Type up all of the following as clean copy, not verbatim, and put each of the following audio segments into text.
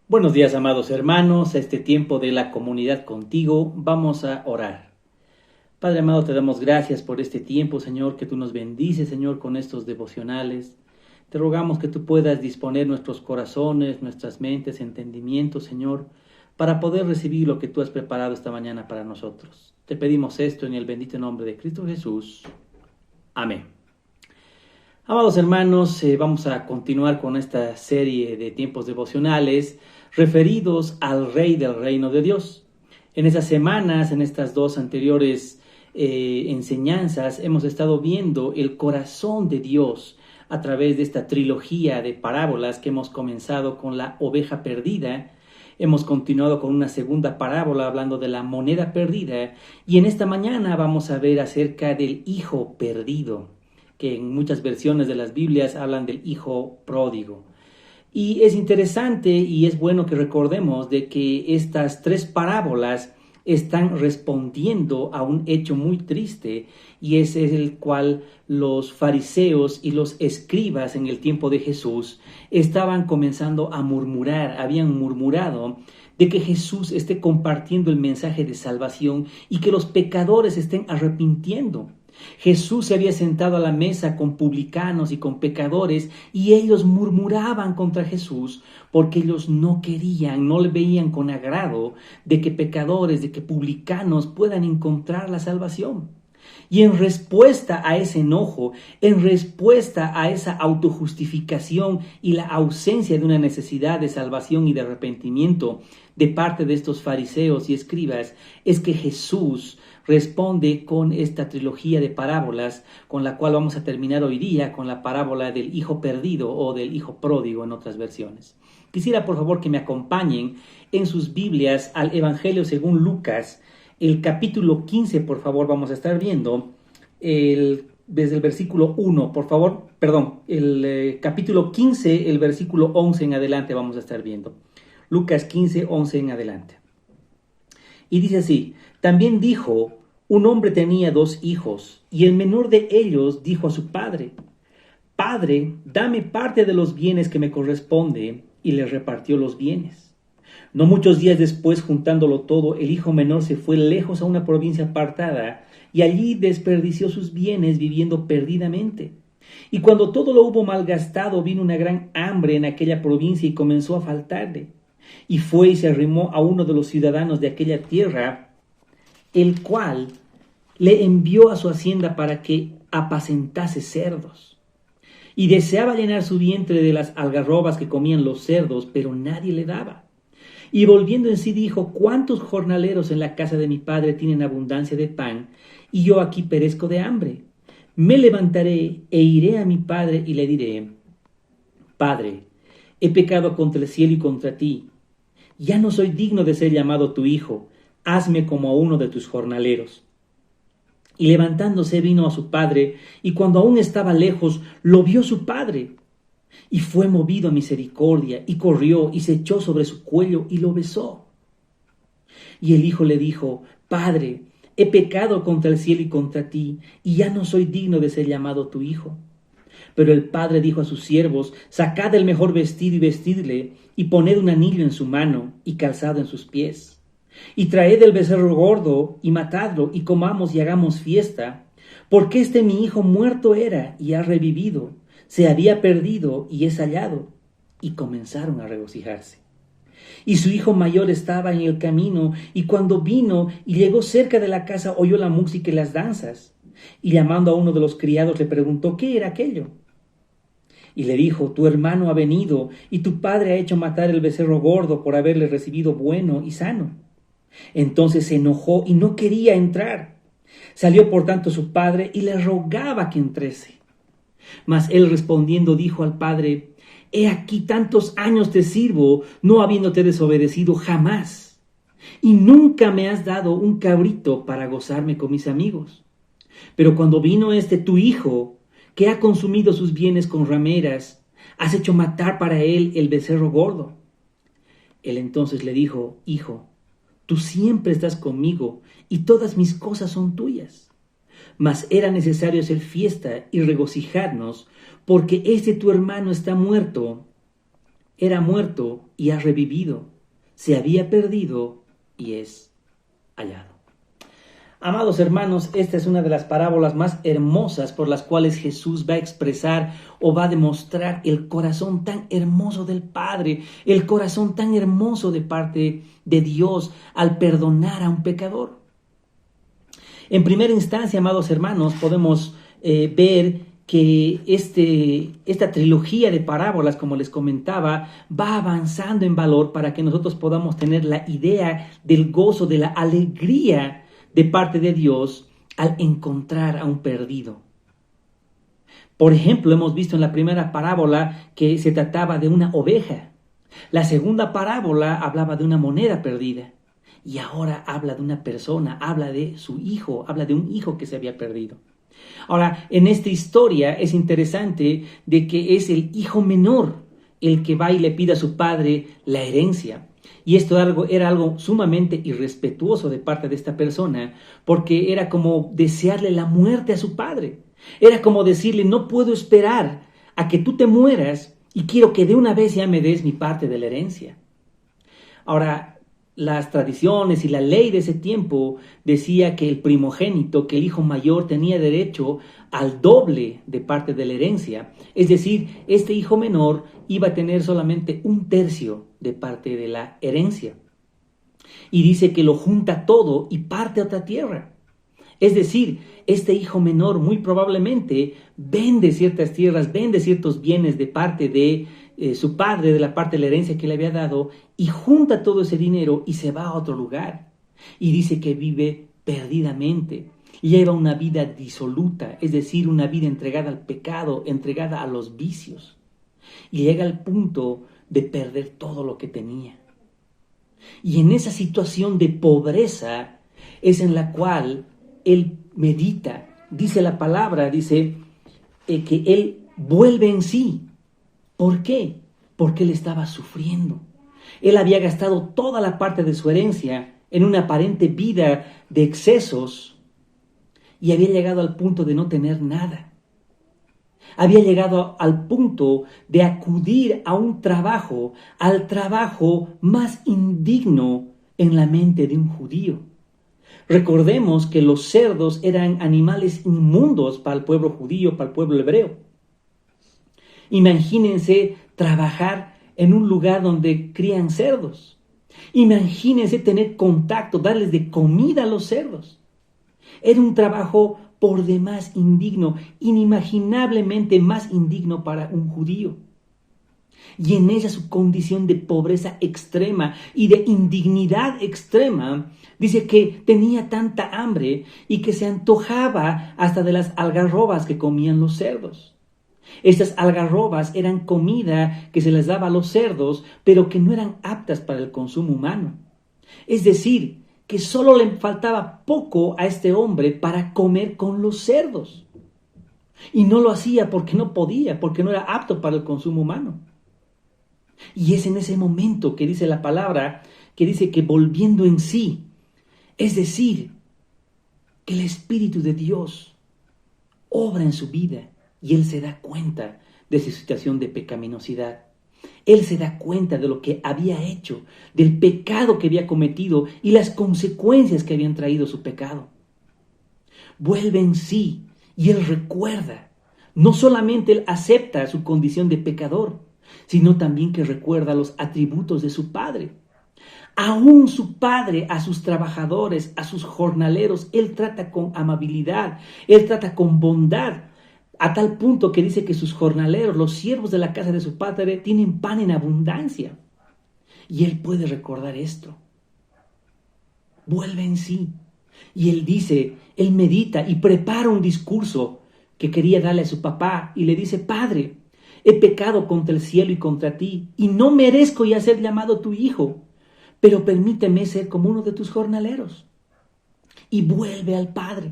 Buenos días, amados hermanos, a este tiempo de la comunidad contigo vamos a orar. Padre amado, te damos gracias por este tiempo, Señor, que tú nos bendices, Señor, con estos devocionales. Te rogamos que tú puedas disponer nuestros corazones, nuestras mentes, entendimientos, Señor, para poder recibir lo que tú has preparado esta mañana para nosotros. Te pedimos esto en el bendito nombre de Cristo Jesús. Amén. Amados hermanos, vamos a continuar con esta serie de tiempos devocionales referidos al Rey del Reino de Dios. En esas semanas, en estas dos anteriores enseñanzas, hemos estado viendo el corazón de Dios a través de esta trilogía de parábolas que hemos comenzado con la oveja perdida. Hemos continuado con una segunda parábola hablando de la moneda perdida y en esta mañana vamos a ver acerca del hijo perdido, que en muchas versiones de las Biblias hablan del hijo pródigo. Y es interesante y es bueno que recordemos de que estas tres parábolas están respondiendo a un hecho muy triste, y ese es el cual los fariseos y los escribas en el tiempo de Jesús estaban comenzando a murmurar, habían murmurado de que Jesús esté compartiendo el mensaje de salvación y que los pecadores estén arrepintiendo. Jesús se había sentado a la mesa con publicanos y con pecadores y ellos murmuraban contra Jesús porque ellos no querían, no le veían con agrado de que pecadores, de que publicanos puedan encontrar la salvación. Y en respuesta a ese enojo, en respuesta a esa autojustificación y la ausencia de una necesidad de salvación y de arrepentimiento de parte de estos fariseos y escribas, es que Jesús responde con esta trilogía de parábolas, con la cual vamos a terminar hoy día con la parábola del hijo perdido o del hijo pródigo en otras versiones. Quisiera por favor que me acompañen en sus Biblias al Evangelio según Lucas, el capítulo 15, por favor, vamos a estar viendo desde el versículo 1, por favor, el capítulo 15, el versículo 11 en adelante vamos a estar viendo. Lucas 15, 11 en adelante. Y dice así: también dijo, un hombre tenía 2 hijos, y el menor de ellos dijo a su padre: Padre, dame parte de los bienes que me corresponde, y le repartió los bienes. No muchos días después, juntándolo todo, el hijo menor se fue lejos a una provincia apartada, y allí desperdició sus bienes viviendo perdidamente. Y cuando todo lo hubo malgastado, vino una gran hambre en aquella provincia y comenzó a faltarle. Y fue y se arrimó a uno de los ciudadanos de aquella tierra, el cual le envió a su hacienda para que apacentase cerdos. Y deseaba llenar su vientre de las algarrobas que comían los cerdos, pero nadie le daba. Y volviendo en sí dijo: ¿cuántos jornaleros en la casa de mi padre tienen abundancia de pan, y yo aquí perezco de hambre? Me levantaré e iré a mi padre y le diré: Padre, he pecado contra el cielo y contra ti. Ya no soy digno de ser llamado tu hijo. Hazme como a uno de tus jornaleros. Y levantándose vino a su padre, y cuando aún estaba lejos, lo vio su padre. Y fue movido a misericordia, y corrió, y se echó sobre su cuello, y lo besó. Y el hijo le dijo: Padre, he pecado contra el cielo y contra ti, y ya no soy digno de ser llamado tu hijo. Pero el padre dijo a sus siervos: Sacad el mejor vestido y vestidle, y poned un anillo en su mano, y calzado en sus pies. Y traed el becerro gordo, y matadlo, y comamos y hagamos fiesta, porque este mi hijo muerto era, y ha revivido, se había perdido, y es hallado. Y comenzaron a regocijarse. Y su hijo mayor estaba en el camino, y cuando vino y llegó cerca de la casa, oyó la música y las danzas. Y llamando a uno de los criados le preguntó qué era aquello. Y le dijo: tu hermano ha venido, y tu padre ha hecho matar el becerro gordo por haberle recibido bueno y sano. Entonces se enojó y no quería entrar. Salió por tanto su padre y le rogaba que entrase. Mas él respondiendo dijo al padre: He aquí tantos años te sirvo, no habiéndote desobedecido jamás, y nunca me has dado un cabrito para gozarme con mis amigos. Pero cuando vino tu hijo, que ha consumido sus bienes con rameras, has hecho matar para él el becerro gordo. Él entonces le dijo: Hijo, tú siempre estás conmigo, y todas mis cosas son tuyas. Mas era necesario hacer fiesta y regocijarnos, porque tu hermano era muerto y ha revivido, se había perdido y es hallado. Amados hermanos, esta es una de las parábolas más hermosas por las cuales Jesús va a expresar o va a demostrar el corazón tan hermoso del Padre, el corazón tan hermoso de parte de Dios al perdonar a un pecador. En primera instancia, amados hermanos, podemos ver que esta trilogía de parábolas, como les comentaba, va avanzando en valor para que nosotros podamos tener la idea del gozo, de la alegría de parte de Dios al encontrar a un perdido. Por ejemplo, hemos visto en la primera parábola que se trataba de una oveja. La segunda parábola hablaba de una moneda perdida. Y ahora habla de una persona, habla de su hijo, habla de un hijo que se había perdido. Ahora, en esta historia es interesante de que es el hijo menor el que va y le pide a su padre la herencia. Y esto era algo sumamente irrespetuoso de parte de esta persona, porque era como desearle la muerte a su padre. Era como decirle, no puedo esperar a que tú te mueras y quiero que de una vez ya me des mi parte de la herencia. Ahora, las tradiciones y la ley de ese tiempo decía que el primogénito, que el hijo mayor tenía derecho al doble de parte de la herencia. Es decir, este hijo menor iba a tener solamente 1/3 de parte de la herencia. Y dice que lo junta todo y parte a otra tierra. Es decir, este hijo menor muy probablemente vende ciertas tierras, vende ciertos bienes de parte de su padre, de la parte de la herencia que le había dado, y junta todo ese dinero y se va a otro lugar. Y dice que vive perdidamente, lleva una vida disoluta, es decir, una vida entregada al pecado, entregada a los vicios. Y llega al punto de perder todo lo que tenía. Y en esa situación de pobreza es en la cual él medita. Dice la palabra, dice que él vuelve en sí. ¿Por qué? Porque él estaba sufriendo. Él había gastado toda la parte de su herencia en una aparente vida de excesos y había llegado al punto de no tener nada. Había llegado al punto de acudir a un trabajo, al trabajo más indigno en la mente de un judío. Recordemos que los cerdos eran animales inmundos para el pueblo judío, para el pueblo hebreo. Imagínense trabajar en un lugar donde crían cerdos. Imagínense tener contacto, darles de comida a los cerdos. Era un trabajo por demás indigno, inimaginablemente más indigno para un judío. Y en ella su condición de pobreza extrema y de indignidad extrema, dice que tenía tanta hambre y que se antojaba hasta de las algarrobas que comían los cerdos. Estas algarrobas eran comida que se les daba a los cerdos, pero que no eran aptas para el consumo humano. Es decir, que solo le faltaba poco a este hombre para comer con los cerdos. Y no lo hacía porque no podía, porque no era apto para el consumo humano. Y es en ese momento que dice la palabra, que dice que volviendo en sí, es decir, que el Espíritu de Dios obra en su vida y él se da cuenta de su situación de pecaminosidad. Él se da cuenta de lo que había hecho, del pecado que había cometido y las consecuencias que habían traído su pecado. Vuelve en sí y él recuerda. No solamente él acepta su condición de pecador, sino también que recuerda los atributos de su padre. Aún su padre, a sus trabajadores, a sus jornaleros, él trata con amabilidad, él trata con bondad, a tal punto que dice que sus jornaleros, los siervos de la casa de su padre, tienen pan en abundancia. Y él puede recordar esto. Vuelve en sí. Y él dice, él medita y prepara un discurso que quería darle a su papá y le dice, Padre, he pecado contra el cielo y contra ti y no merezco ya ser llamado tu hijo, pero permíteme ser como uno de tus jornaleros. Y vuelve al Padre.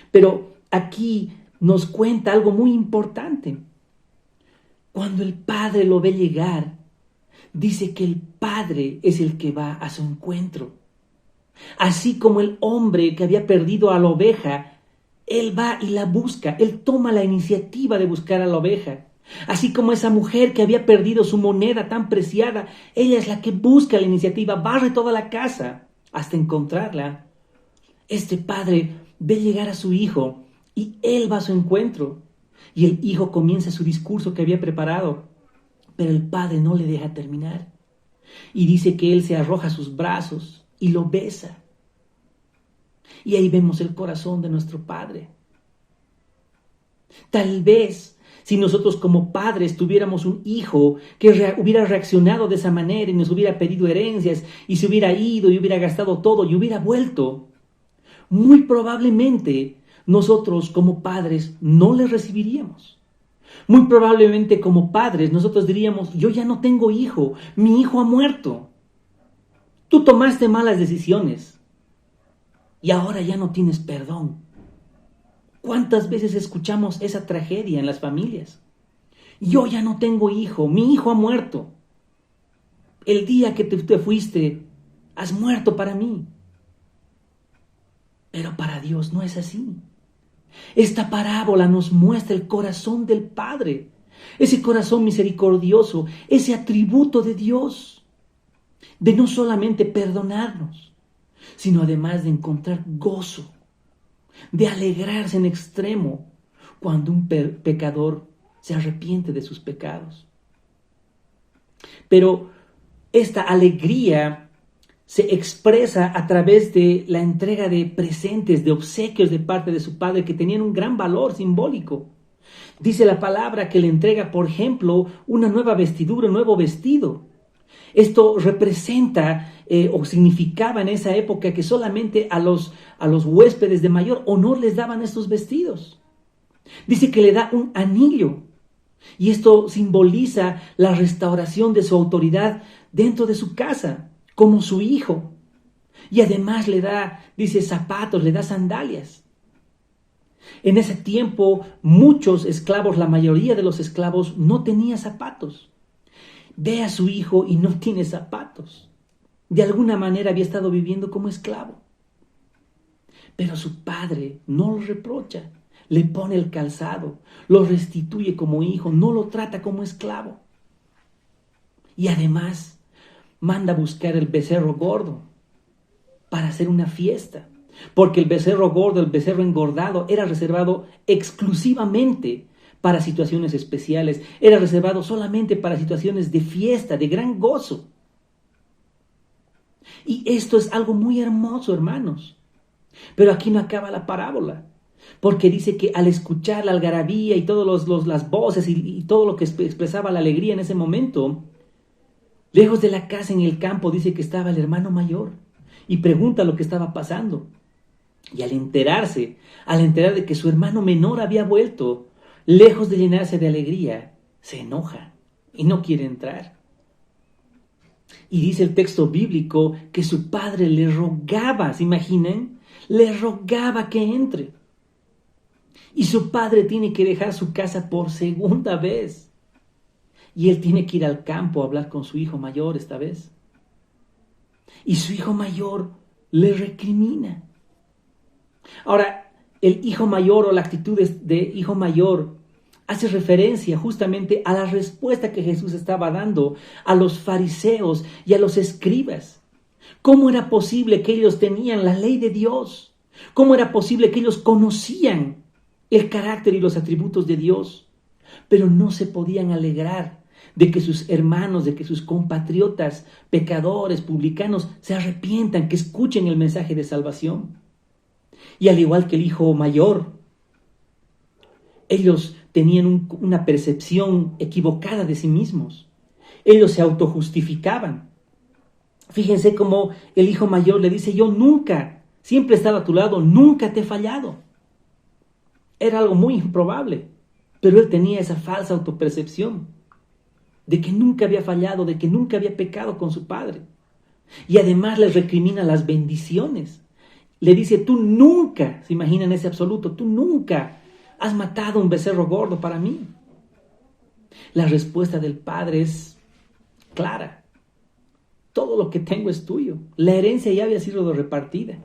Pero aquí nos cuenta algo muy importante. Cuando el Padre lo ve llegar, dice que el Padre es el que va a su encuentro. Así como el hombre que había perdido a la oveja, él va y la busca, él toma la iniciativa de buscar a la oveja. Así como esa mujer que había perdido su moneda tan preciada, ella es la que busca la iniciativa, barre toda la casa hasta encontrarla. Este padre ve llegar a su hijo y él va a su encuentro. Y el hijo comienza su discurso que había preparado, pero el padre no le deja terminar. Y dice que él se arroja a sus brazos y lo besa. Y ahí vemos el corazón de nuestro Padre. Tal vez si nosotros como padres tuviéramos un hijo que hubiera reaccionado de esa manera y nos hubiera pedido herencias y se hubiera ido y hubiera gastado todo y hubiera vuelto, muy probablemente nosotros como padres no le recibiríamos. Muy probablemente como padres nosotros diríamos, yo ya no tengo hijo, mi hijo ha muerto. Tú tomaste malas decisiones y ahora ya no tienes perdón. ¿Cuántas veces escuchamos esa tragedia en las familias? Yo ya no tengo hijo, mi hijo ha muerto. El día que te fuiste, has muerto para mí. Pero para Dios no es así. Esta parábola nos muestra el corazón del Padre, ese corazón misericordioso, ese atributo de Dios, de no solamente perdonarnos, sino además de encontrar gozo, de alegrarse en extremo cuando un pecador se arrepiente de sus pecados. Pero esta alegría se expresa a través de la entrega de presentes, de obsequios de parte de su padre que tenían un gran valor simbólico. Dice la palabra que le entrega, por ejemplo, una nueva vestidura, un nuevo vestido. Esto representa o significaba en esa época que solamente a los huéspedes de mayor honor les daban estos vestidos. Dice que le da un anillo y esto simboliza la restauración de su autoridad dentro de su casa, como su hijo. Y además le da, dice, zapatos, le da sandalias. En ese tiempo muchos esclavos, la mayoría de los esclavos no tenía zapatos. Ve a su hijo y no tiene zapatos. De alguna manera había estado viviendo como esclavo. Pero su padre no lo reprocha, le pone el calzado, lo restituye como hijo, no lo trata como esclavo. Y además manda a buscar el becerro gordo para hacer una fiesta. Porque el becerro gordo, el becerro engordado, era reservado exclusivamente para situaciones especiales, era reservado solamente para situaciones de fiesta, de gran gozo. Y esto es algo muy hermoso, hermanos. Pero aquí no acaba la parábola, porque dice que al escuchar la algarabía y todas las voces y todo lo que expresaba la alegría en ese momento, lejos de la casa en el campo dice que estaba el hermano mayor y pregunta lo que estaba pasando. Y al enterar de que su hermano menor había vuelto, lejos de llenarse de alegría, se enoja y no quiere entrar. Y dice el texto bíblico que su padre le rogaba, ¿se imaginan? Le rogaba que entre. Y su padre tiene que dejar su casa por segunda vez. Y él tiene que ir al campo a hablar con su hijo mayor esta vez. Y su hijo mayor le recrimina. Ahora, el hijo mayor o la actitud de hijo mayor hace referencia justamente a la respuesta que Jesús estaba dando a los fariseos y a los escribas. ¿Cómo era posible que ellos tenían la ley de Dios? ¿Cómo era posible que ellos conocían el carácter y los atributos de Dios? Pero no se podían alegrar de que sus hermanos, de que sus compatriotas, pecadores, publicanos, se arrepientan, que escuchen el mensaje de salvación. Y al igual que el hijo mayor, ellos tenían una percepción equivocada de sí mismos. Ellos se autojustificaban. Fíjense cómo el hijo mayor le dice, yo nunca, siempre he estado a tu lado, nunca te he fallado. Era algo muy improbable, pero él tenía esa falsa autopercepción de que nunca había fallado, de que nunca había pecado con su padre. Y además les recrimina las bendiciones. Le dice, tú nunca, se imaginan ese absoluto, tú nunca has matado un becerro gordo para mí. La respuesta del padre es clara. Todo lo que tengo es tuyo. La herencia ya había sido repartida.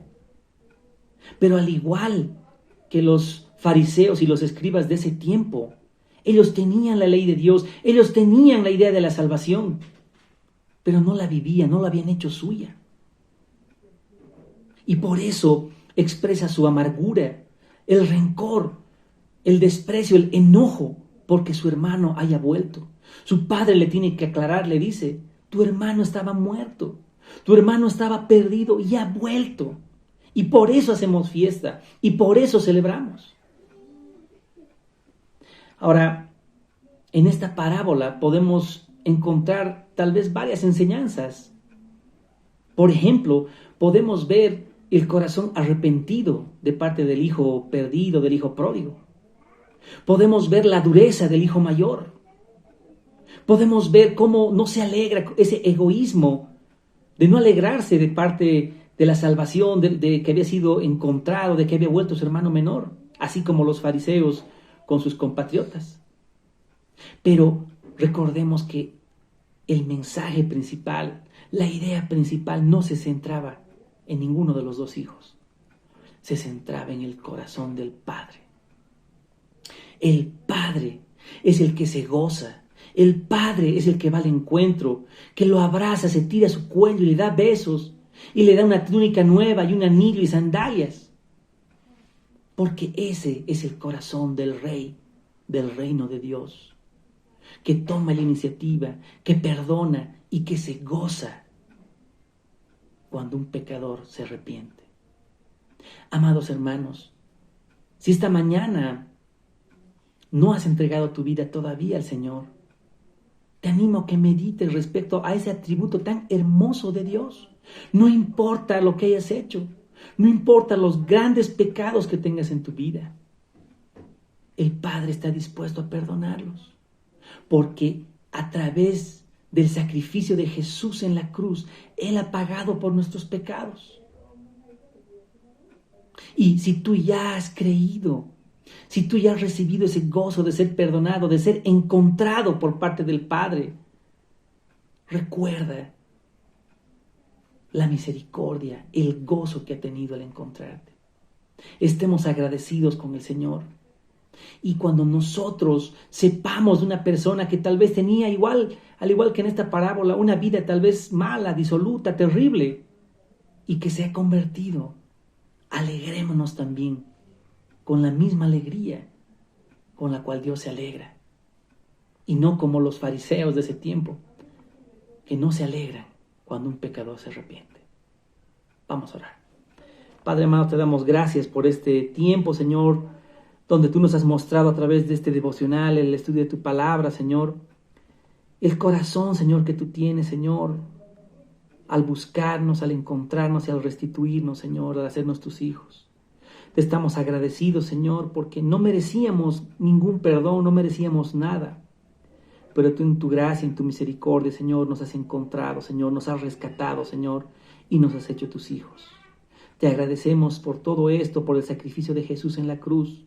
Pero al igual que los fariseos y los escribas de ese tiempo, Ellos tenían la ley de Dios, ellos tenían la idea de la salvación, pero no la vivían, no la habían hecho suya. Y por eso expresa su amargura, el rencor, el desprecio, el enojo, porque su hermano haya vuelto. Su padre le tiene que aclarar, le dice, tu hermano estaba muerto, tu hermano estaba perdido y ha vuelto. Y por eso hacemos fiesta, y por eso celebramos. Ahora, en esta parábola podemos encontrar tal vez varias enseñanzas. Por ejemplo, podemos ver el corazón arrepentido de parte del hijo perdido, del hijo pródigo. Podemos ver la dureza del hijo mayor. Podemos ver cómo no se alegra, ese egoísmo de no alegrarse de parte de la salvación, de que había sido encontrado, de que había vuelto su hermano menor, así como los fariseos con sus compatriotas. Pero recordemos que el mensaje principal, la idea principal no se centraba en ninguno de los dos hijos, se centraba en el corazón del Padre. El Padre es el que se goza, el Padre es el que va al encuentro, que lo abraza, se tira a su cuello y le da besos, y le da una túnica nueva y un anillo y sandalias. Porque ese es el corazón del Rey, del reino de Dios, que toma la iniciativa, que perdona y que se goza cuando un pecador se arrepiente. Amados hermanos, si esta mañana no has entregado tu vida todavía al Señor, te animo a que medites respecto a ese atributo tan hermoso de Dios. No importa lo que hayas hecho, no importa los grandes pecados que tengas en tu vida, el Padre está dispuesto a perdonarlos, porque a través del sacrificio de Jesús en la cruz, Él ha pagado por nuestros pecados. Y si tú ya has creído, si tú ya has recibido ese gozo de ser perdonado, de ser encontrado por parte del Padre, recuerda la misericordia, el gozo que ha tenido al encontrarte. Estemos agradecidos con el Señor. Y cuando nosotros sepamos de una persona que tal vez tenía al igual que en esta parábola, una vida tal vez mala, disoluta, terrible, y que se ha convertido, alegrémonos también con la misma alegría con la cual Dios se alegra. Y no como los fariseos de ese tiempo, que no se alegran cuando un pecador se arrepiente. Vamos a orar. Padre amado, te damos gracias por este tiempo, Señor, donde tú nos has mostrado a través de este devocional, el estudio de tu palabra, Señor, el corazón, Señor, que tú tienes, Señor, al buscarnos, al encontrarnos y al restituirnos, Señor, al hacernos tus hijos. Te estamos agradecidos, Señor, porque no merecíamos ningún perdón, no merecíamos nada. Pero tú en tu gracia, en tu misericordia, Señor, nos has encontrado, Señor, nos has rescatado, Señor, y nos has hecho tus hijos. Te agradecemos por todo esto, por el sacrificio de Jesús en la cruz.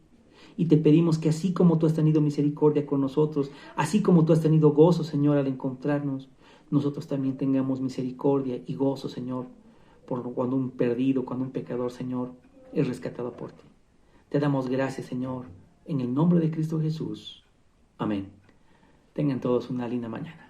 Y te pedimos que así como tú has tenido misericordia con nosotros, así como tú has tenido gozo, Señor, al encontrarnos, nosotros también tengamos misericordia y gozo, Señor, por cuando un perdido, cuando un pecador, Señor, es rescatado por ti. Te damos gracias, Señor, en el nombre de Cristo Jesús. Amén. Tengan todos una linda mañana.